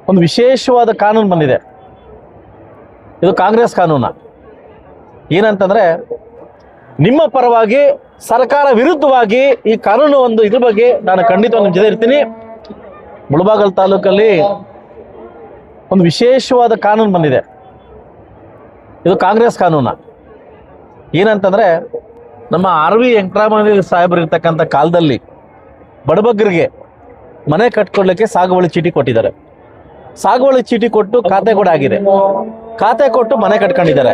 ಒಂದು ವಿಶೇಷವಾದ ಕಾನೂನು ಬಂದಿದೆ. ಇದು ಕಾಂಗ್ರೆಸ್ ಕಾನೂನು. ಏನಂತಂದ್ರೆ ನಿಮ್ಮ ಪರವಾಗಿ ಸರ್ಕಾರ ವಿರುದ್ಧವಾಗಿ ಈ ಕಾನೂನು ಒಂದು ಇದ್ರ ಬಗ್ಗೆ ನಾನು ಖಂಡಿತ ನಿಮ್ಮ ಜೊತೆ ಇರ್ತೀನಿ. ಮುಳಬಾಗಿಲು ತಾಲೂಕಲ್ಲಿ ಒಂದು ವಿಶೇಷವಾದ ಕಾನೂನು ಬಂದಿದೆ. ಇದು ಕಾಂಗ್ರೆಸ್ ಕಾನೂನು. ಏನಂತಂದ್ರೆ ನಮ್ಮ ಆರ್.ವಿ. ವೆಂಕಟರಾಮಯ್ಯ ಸಾಹೇಬರು ಇರ್ತಕ್ಕಂಥ ಕಾಲದಲ್ಲಿ ಬಡಬಗ್ಗರಿಗೆ ಮನೆ ಕಟ್ಕೊಳ್ಳಿಕ್ಕೆ ಸಾಗುವಳಿ ಚೀಟಿ ಕೊಟ್ಟಿದ್ದಾರೆ. ಸಾಗುವಳಿ ಚೀಟಿ ಕೊಟ್ಟು ಖಾತೆ ಕೂಡ ಆಗಿದೆ. ಖಾತೆ ಕೊಟ್ಟು ಮನೆ ಕಟ್ಕೊಂಡಿದ್ದಾರೆ.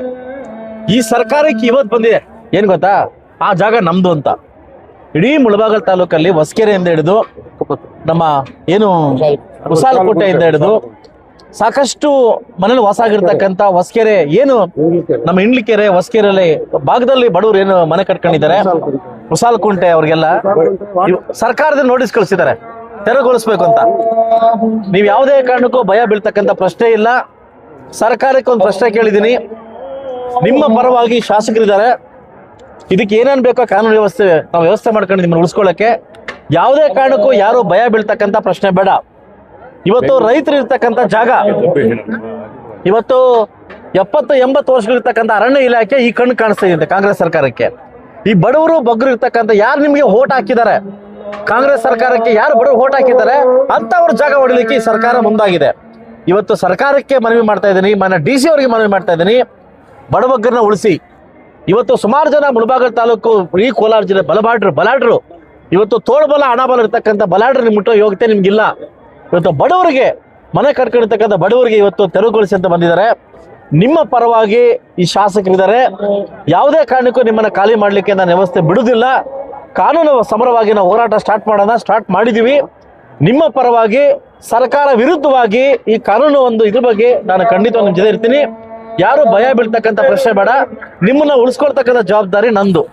ಈ ಸರ್ಕಾರಕ್ಕೆ ಇವತ್ತು ಬಂದಿದೆ ಏನ್ ಗೊತ್ತಾ, ಆ ಜಾಗ ನಮ್ದು ಅಂತ. ಇಡೀ ಮುಳಬಾಗಿಲು ತಾಲೂಕಲ್ಲಿ ಹೊಸಕೆರೆಯಿಂದ ಹಿಡಿದು ನಮ್ಮ ಏನು ಕುಸಾಲಕೋಟೆಯಿಂದ ಹಿಡಿದು ಸಾಕಷ್ಟು ಮನೇಲಿ ವಾಸ ಆಗಿರ್ತಕ್ಕಂಥ ಹೊಸಕೆರೆ ಏನು ನಮ್ಮ ಇಂಡ್ಲಿಕೆರೆ ಹೊಸಕೆರೆಯಲ್ಲಿ ಭಾಗದಲ್ಲಿ ಬಡವರು ಏನು ಮನೆ ಕಟ್ಕೊಂಡಿದ್ದಾರೆ, ಕುಸಾಲಕುಂಟೆ ಅವ್ರಿಗೆಲ್ಲ ಸರ್ಕಾರದಿಂದ ನೋಟಿಸ್ ಕಳಿಸಿದ್ದಾರೆ ತೆರವುಗೊಳಿಸ್ಬೇಕು ಅಂತ. ನೀವು ಯಾವುದೇ ಕಾರಣಕ್ಕೂ ಭಯ ಬೀಳ್ತಕ್ಕಂಥ ಪ್ರಶ್ನೆ ಇಲ್ಲ. ಸರ್ಕಾರಕ್ಕೆ ಒಂದು ಪ್ರಶ್ನೆ ಕೇಳಿದ್ದೀನಿ. ನಿಮ್ಮ ಪರವಾಗಿ ಶಾಸಕರಿದ್ದಾರೆ, ಇದಕ್ಕೆ ಏನೇನು ಬೇಕೋ ಕಾನೂನು ನಾವು ವ್ಯವಸ್ಥೆ ಮಾಡ್ಕೊಂಡು ನಿಮ್ಮನ್ನು ಉಳಿಸ್ಕೊಳ್ಳೋಕ್ಕೆ ಯಾವುದೇ ಕಾರಣಕ್ಕೂ ಯಾರು ಭಯ ಬೀಳ್ತಕ್ಕಂಥ ಪ್ರಶ್ನೆ ಬೇಡ. ಇವತ್ತು ರೈತರು ಇರ್ತಕ್ಕಂಥ ಜಾಗ, ಇವತ್ತು 70-80 ವರ್ಷಗಳಿರ್ತಕ್ಕಂಥ ಅರಣ್ಯ ಇಲಾಖೆ ಈ ಕಣ್ಣು ಕಾಣಿಸ್ತಾ ಇದೆ ಕಾಂಗ್ರೆಸ್ ಸರ್ಕಾರಕ್ಕೆ. ಈ ಬಡವರು ಬಗ್ಗರು ಇರ್ತಕ್ಕಂಥ ಯಾರು ನಿಮಗೆ ಓಟ್ ಹಾಕಿದ್ದಾರೆ, ಕಾಂಗ್ರೆಸ್ ಸರ್ಕಾರಕ್ಕೆ ಯಾರು ಬಡವರು ಓಟ್ ಹಾಕಿದ್ದಾರೆ ಅಂತ ಅವ್ರ ಜಾಗ ಹೊಡಿಲಿಕ್ಕೆ ಈ ಸರ್ಕಾರ ಮುಂದಾಗಿದೆ. ಇವತ್ತು ಸರ್ಕಾರಕ್ಕೆ ಮನವಿ ಮಾಡ್ತಾ ಇದ್ದೀನಿ, ಮಾನ್ಯ DC ಅವರಿಗೆ ಮನವಿ ಮಾಡ್ತಾ ಇದ್ದೀನಿ, ಬಡಬಗ್ಗರನ್ನ ಉಳಿಸಿ. ಇವತ್ತು ಸುಮಾರು ಜನ ಮುಳಬಾಗಿಲು ತಾಲೂಕು ಈ ಕೋಲಾರ ಜಿಲ್ಲೆ ಬಲಾಢ್ರು ಇವತ್ತು ತೋಳ್ಬಲ ಹಣಬಲ ಇರ್ತಕ್ಕಂಥ ಬಲಾಢ್ರು ನಿಮ್ ಮುಟ್ಟೋ ಯೋಗ್ಯತೆ ನಿಮ್ಗಿಲ್ಲ. ಇವತ್ತು ಬಡವರಿಗೆ ಮನೆ ಕಟ್ಕೊಂಡಿರ್ತಕ್ಕಂಥ ಬಡವರಿಗೆ ಇವತ್ತು ತೆರವುಗೊಳಿಸಿ ಅಂತ ಬಂದಿದ್ದಾರೆ. ನಿಮ್ಮ ಪರವಾಗಿ ಈ ಶಾಸಕರಿದ್ದಾರೆ. ಯಾವುದೇ ಕಾರಣಕ್ಕೂ ನಿಮ್ಮನ್ನ ಖಾಲಿ ಮಾಡ್ಲಿಕ್ಕೆ ನಾನು ವ್ಯವಸ್ಥೆ ಬಿಡುವುದಿಲ್ಲ. ಕಾನೂನು ಸಮರವಾಗಿ ನಾವು ಹೋರಾಟ ಸ್ಟಾರ್ಟ್ ಮಾಡಿದೀವಿ. ನಿಮ್ಮ ಪರವಾಗಿ ಸರ್ಕಾರ ವಿರುದ್ಧವಾಗಿ ಈ ಕಾನೂನು ಒಂದು ಇದ್ರ ಬಗ್ಗೆ ನಾನು ಖಂಡಿತ ನಿಮ್ಮ ಜೊತೆ ಇರ್ತೀನಿ. ಯಾರು ಭಯ ಬೀಳ್ತಕ್ಕಂಥ ಪ್ರಶ್ನೆ ಬೇಡ. ನಿಮ್ಮನ್ನ ಉಳಿಸ್ಕೊಳ್ತಕ್ಕಂಥ ಜವಾಬ್ದಾರಿ ನಂದು.